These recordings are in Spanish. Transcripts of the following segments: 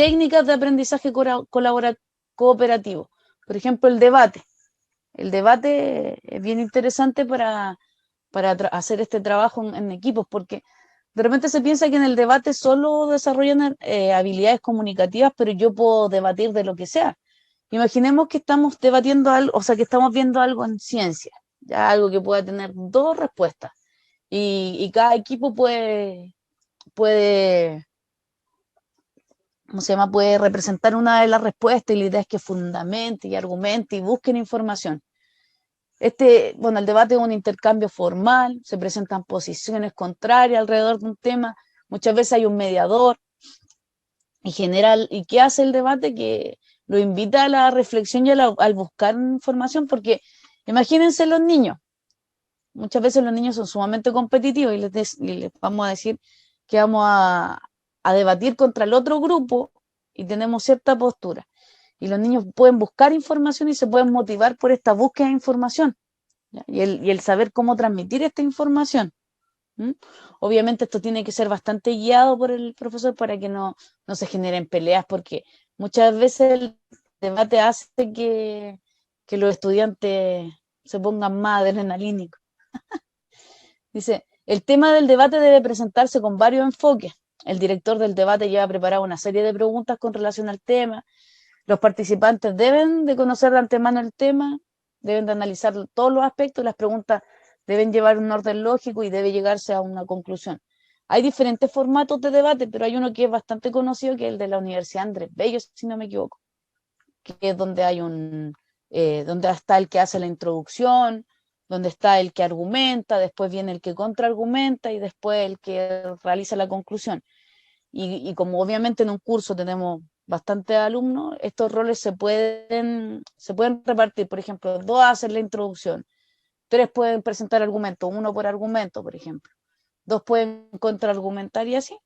técnicas de aprendizaje cooperativo. Por ejemplo, el debate. El debate es bien interesante para hacer este trabajo en equipos, porque de repente se piensa que en el debate solo desarrollan habilidades comunicativas, pero yo puedo debatir de lo que sea. Imaginemos que estamos debatiendo algo, o sea, que estamos viendo algo en ciencia, ya algo que pueda tener dos respuestas, y cada equipo puede, ¿cómo se llama? Puede representar una de las respuestas, y la idea es que fundamente y argumente y busquen información. Bueno, el debate es un intercambio formal, se presentan posiciones contrarias alrededor de un tema, muchas veces hay un mediador, y general, ¿y qué hace el debate? Que lo invita a la reflexión y al buscar información, porque imagínense los niños, muchas veces los niños son sumamente competitivos, y les vamos a decir que vamos a debatir contra el otro grupo y tenemos cierta postura, y los niños pueden buscar información y se pueden motivar por esta búsqueda de información, ¿ya? Y el saber cómo transmitir esta información. Obviamente esto tiene que ser bastante guiado por el profesor para que no se generen peleas, porque muchas veces el debate hace que los estudiantes se pongan más adrenalínicos. Dice, el tema del debate debe presentarse con varios enfoques. El director del debate lleva preparada una serie de preguntas con relación al tema. Los participantes deben de conocer de antemano el tema, deben de analizar todos los aspectos, las preguntas deben llevar un orden lógico y debe llegarse a una conclusión. Hay diferentes formatos de debate, pero hay uno que es bastante conocido, que es el de la Universidad Andrés Bello, si no me equivoco, que es donde hay donde está el que hace la introducción, donde está el que argumenta, después viene el que contraargumenta y después el que realiza la conclusión. Y como obviamente en un curso tenemos bastantes alumnos, estos roles se pueden repartir. Por ejemplo, 2 hacen la introducción, 3 pueden presentar argumentos, 1 por argumento, por ejemplo. 2 pueden contraargumentar y así,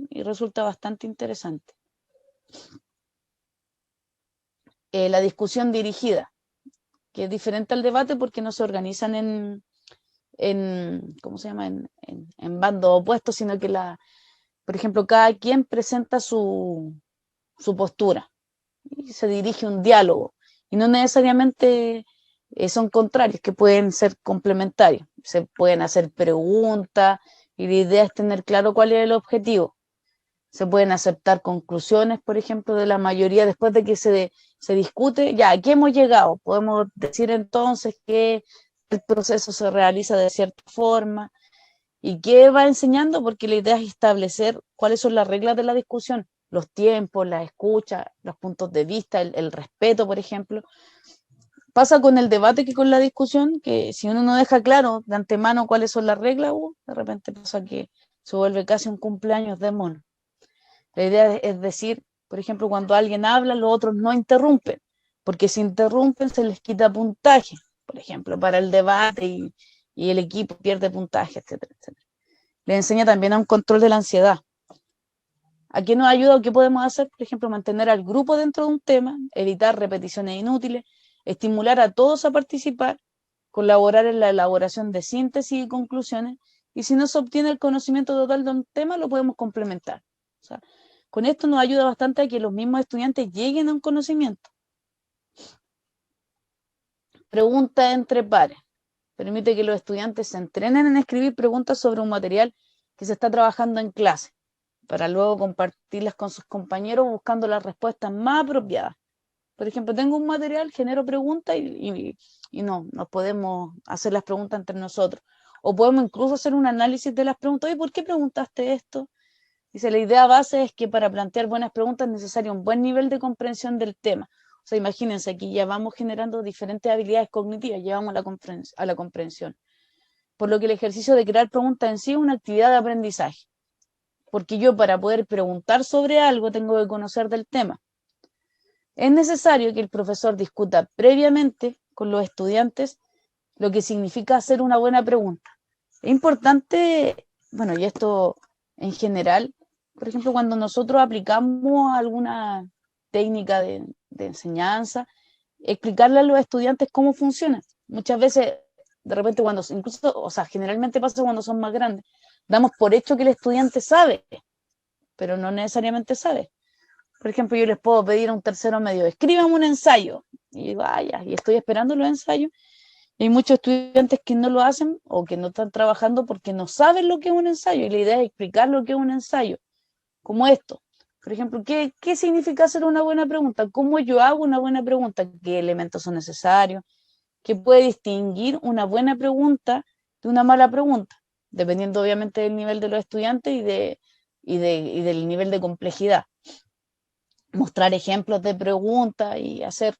y resulta bastante interesante. La discusión dirigida, que es diferente al debate porque no se organizan ¿cómo se llama? En bandos opuestos, sino que por ejemplo, cada quien presenta su postura y se dirige un diálogo, y no necesariamente son contrarios, que pueden ser complementarios, se pueden hacer preguntas y la idea es tener claro cuál es el objetivo. Se pueden aceptar conclusiones, por ejemplo, de la mayoría después de que se discute, ya, ¿a qué hemos llegado? Podemos decir entonces que el proceso se realiza de cierta forma. ¿Y qué va enseñando? Porque la idea es establecer cuáles son las reglas de la discusión, los tiempos, la escucha, los puntos de vista, el respeto, por ejemplo. Pasa con el debate que con la discusión, que si uno no deja claro de antemano cuáles son las reglas, de repente pasa que se vuelve casi un cumpleaños de mono. La idea es decir, por ejemplo, cuando alguien habla, los otros no interrumpen, porque si interrumpen se les quita puntaje, por ejemplo, para el debate, y el equipo pierde puntaje, etcétera, etcétera. Le enseña también a un control de la ansiedad. ¿A qué nos ayuda o qué podemos hacer? Por ejemplo, mantener al grupo dentro de un tema, evitar repeticiones inútiles, estimular a todos a participar, colaborar en la elaboración de síntesis y conclusiones, y si no se obtiene el conocimiento total de un tema, lo podemos complementar. O sea, con esto nos ayuda bastante a que los mismos estudiantes lleguen a un conocimiento. Pregunta entre pares. Permite que los estudiantes se entrenen en escribir preguntas sobre un material que se está trabajando en clase, para luego compartirlas con sus compañeros buscando las respuestas más apropiadas. Por ejemplo, tengo un material, genero preguntas y nos podemos hacer las preguntas entre nosotros. O podemos incluso hacer un análisis de las preguntas. Oye, ¿por qué preguntaste esto? Dice, la idea base es que para plantear buenas preguntas es necesario un buen nivel de comprensión del tema. O sea, imagínense, aquí ya vamos generando diferentes habilidades cognitivas, llevamos a la comprensión. Por lo que el ejercicio de crear preguntas en sí es una actividad de aprendizaje. Porque yo, para poder preguntar sobre algo, tengo que conocer del tema. Es necesario que el profesor discuta previamente con los estudiantes lo que significa hacer una buena pregunta. Es importante, bueno, y esto en general, por ejemplo, cuando nosotros aplicamos alguna técnica de enseñanza, explicarle a los estudiantes cómo funciona. Muchas veces, de repente, incluso, o sea, generalmente pasa cuando son más grandes, damos por hecho que el estudiante sabe, pero no necesariamente sabe. Por ejemplo, yo les puedo pedir a un tercero medio, escríbame un ensayo. Y digo, ya, y estoy esperando los ensayos. Y hay muchos estudiantes que no lo hacen o que no están trabajando porque no saben lo que es un ensayo. Y la idea es explicar lo que es un ensayo, como esto. Por ejemplo, ¿qué significa hacer una buena pregunta? ¿Cómo yo hago una buena pregunta? ¿Qué elementos son necesarios? ¿Qué puede distinguir una buena pregunta de una mala pregunta? Dependiendo obviamente del nivel de los estudiantes y del nivel de complejidad. Mostrar ejemplos de preguntas y hacer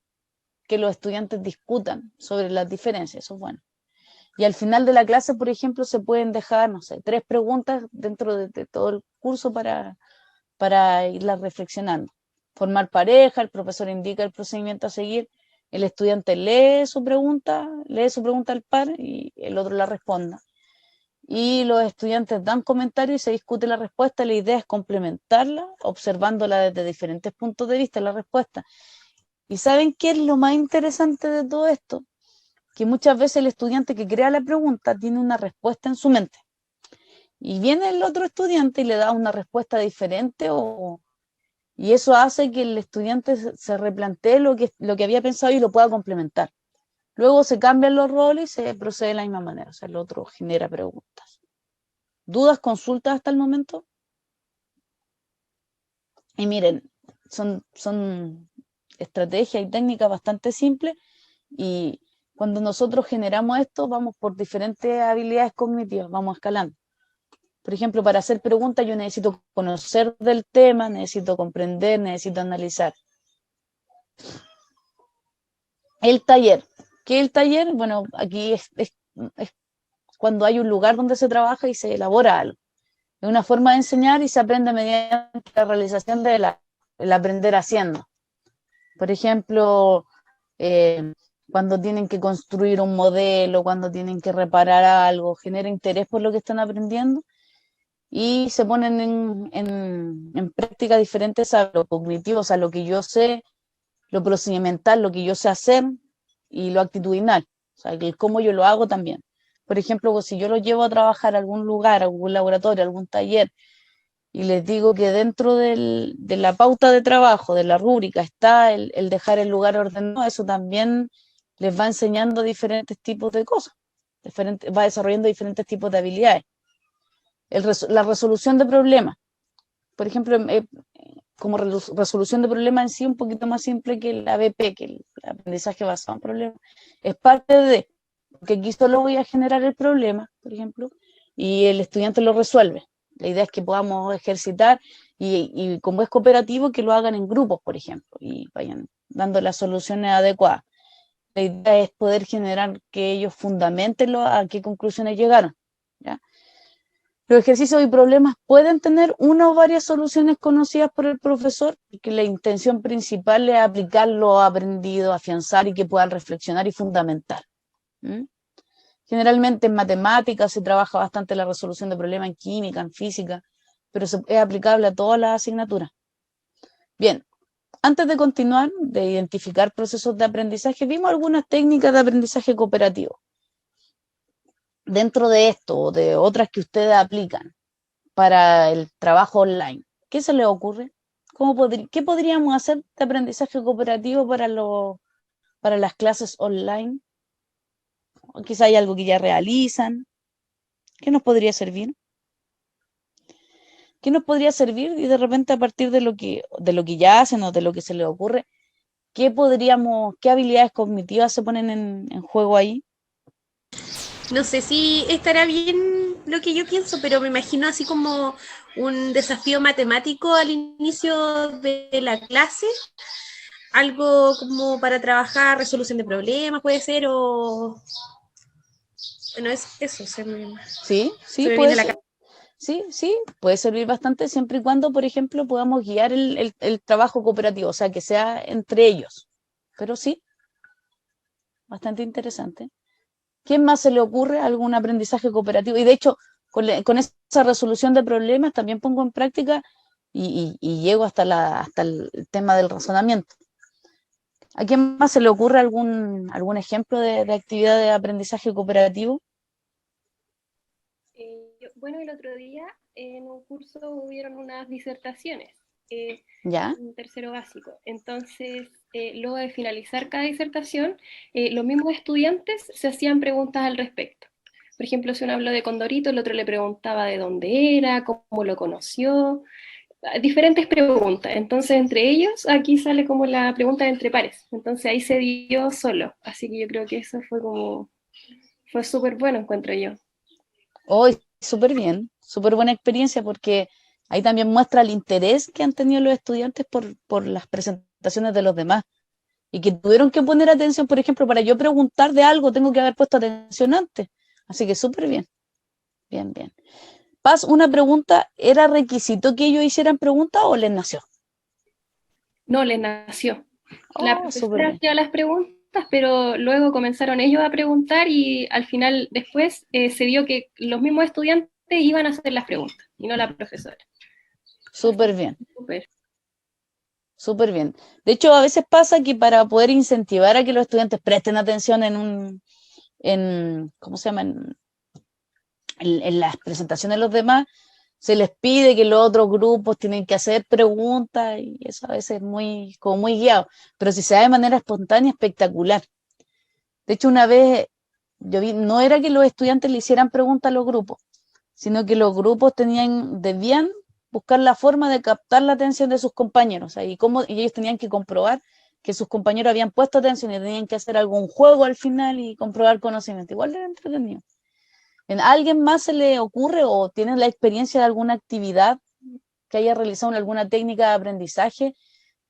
que los estudiantes discutan sobre las diferencias, eso es bueno. Y al final de la clase, por ejemplo, se pueden dejar, no sé, 3 preguntas dentro de todo el curso para irlas reflexionando. Formar pareja, el profesor indica el procedimiento a seguir, el estudiante lee su pregunta al par y el otro la responda. Y los estudiantes dan comentarios y se discute la respuesta. La idea es complementarla, observándola desde diferentes puntos de vista, la respuesta. ¿Y saben qué es lo más interesante de todo esto? Que muchas veces el estudiante que crea la pregunta tiene una respuesta en su mente. Y viene el otro estudiante y le da una respuesta diferente y eso hace que el estudiante se replantee lo que había pensado y lo pueda complementar. Luego se cambian los roles y se procede de la misma manera. O sea, el otro genera preguntas. ¿Dudas, consultas hasta el momento? Y miren, son estrategias y técnicas bastante simples y cuando nosotros generamos esto vamos por diferentes habilidades cognitivas, vamos escalando. Por ejemplo, para hacer preguntas yo necesito conocer del tema, necesito comprender, necesito analizar. El taller. ¿Qué es el taller? Bueno, aquí es cuando hay un lugar donde se trabaja y se elabora algo. Es una forma de enseñar y se aprende mediante la realización del aprender haciendo. Por ejemplo, cuando tienen que construir un modelo, cuando tienen que reparar algo, genera interés por lo que están aprendiendo y se ponen en práctica diferentes a lo cognitivo, o sea, lo que yo sé, lo procedimental, lo que yo sé hacer y lo actitudinal, o sea, el cómo yo lo hago también. Por ejemplo, si yo lo llevo a trabajar a algún lugar, a algún laboratorio, a algún taller, y les digo que dentro de la pauta de trabajo, de la rúbrica, está el dejar el lugar ordenado, eso también les va enseñando diferentes tipos de cosas, va desarrollando diferentes tipos de habilidades. La resolución de problemas, por ejemplo, como resolución de problemas en sí un poquito más simple que el ABP, que el aprendizaje basado en problemas, es parte de, porque aquí solo voy a generar el problema, por ejemplo, y el estudiante lo resuelve. La idea es que podamos ejercitar y como es cooperativo, que lo hagan en grupos, por ejemplo, y vayan dando las soluciones adecuadas. La idea es poder generar que ellos fundamenten a qué conclusiones llegaron, ¿ya? Los ejercicios y problemas pueden tener una o varias soluciones conocidas por el profesor, porque la intención principal es aplicar lo aprendido, afianzar y que puedan reflexionar y fundamentar. Generalmente en matemáticas se trabaja bastante la resolución de problemas, en química, en física, pero es aplicable a todas las asignaturas. Bien, antes de continuar, de identificar procesos de aprendizaje, vimos algunas técnicas de aprendizaje cooperativo. Dentro de esto o de otras que ustedes aplican para el trabajo online, ¿qué se les ocurre? ¿Qué podríamos hacer de aprendizaje cooperativo para las clases online? O quizá hay algo que ya realizan. ¿Qué nos podría servir? ¿Qué nos podría servir? Y de repente a partir de lo que ya hacen o de lo que se les ocurre, qué habilidades cognitivas se ponen en juego ahí? No sé si estará bien lo que yo pienso, pero me imagino así como un desafío matemático al inicio de la clase, algo como para trabajar resolución de problemas, puede ser, o bueno, es eso, Sí, se sí, me viene puede a la ser. cabeza. Sí, sí, puede servir bastante siempre y cuando, por ejemplo, podamos guiar el trabajo cooperativo, o sea, que sea entre ellos. Pero sí, bastante interesante. ¿Quién más se le ocurre algún aprendizaje cooperativo? Y de hecho, con esa resolución de problemas también pongo en práctica y llego hasta el tema del razonamiento. ¿A quién más se le ocurre algún ejemplo de actividad de aprendizaje cooperativo? Bueno, el otro día en un curso hubieron unas disertaciones. ¿Ya? en tercero básico. Entonces, luego de finalizar cada disertación, los mismos estudiantes se hacían preguntas al respecto. Por ejemplo, si uno habló de Condorito, el otro le preguntaba de dónde era, cómo lo conoció, diferentes preguntas. Entonces, entre ellos, aquí sale como la pregunta de entre pares. Entonces, ahí se dio solo. Así que yo creo que eso fue súper bueno, encuentro yo. Hoy, súper bien, súper buena experiencia porque ahí también muestra el interés que han tenido los estudiantes por las presentaciones de los demás y que tuvieron que poner atención, por ejemplo, para yo preguntar de algo, tengo que haber puesto atención antes. Así que súper bien, bien, bien. Paz, una pregunta, ¿era requisito que ellos hicieran preguntas o les nació? No, les nació. La Oh, súper profesora bien. hacía las preguntas, pero luego comenzaron ellos a preguntar y al final después se vio que los mismos estudiantes iban a hacer las preguntas y no la profesora. Súper bien, Súper. súper bien. De hecho, a veces pasa que para poder incentivar a que los estudiantes presten atención ¿cómo se llama? En las presentaciones de los demás, se les pide que los otros grupos tienen que hacer preguntas y eso a veces es como muy guiado, pero si se da de manera espontánea, espectacular. De hecho, una vez yo vi, no era que los estudiantes le hicieran preguntas a los grupos, sino que los grupos debían buscar la forma de captar la atención de sus compañeros, y ellos tenían que comprobar que sus compañeros habían puesto atención y tenían que hacer algún juego al final y comprobar conocimiento. Igual era entretenido. ¿A alguien más se le ocurre o tiene la experiencia de alguna actividad que haya realizado en alguna técnica de aprendizaje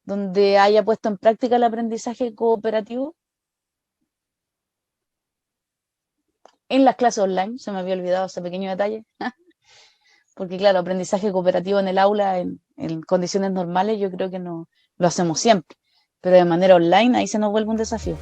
donde haya puesto en práctica el aprendizaje cooperativo? En las clases online, se me había olvidado ese pequeño detalle, porque claro, aprendizaje cooperativo en el aula, en condiciones normales, yo creo que no lo hacemos siempre, pero de manera online ahí se nos vuelve un desafío.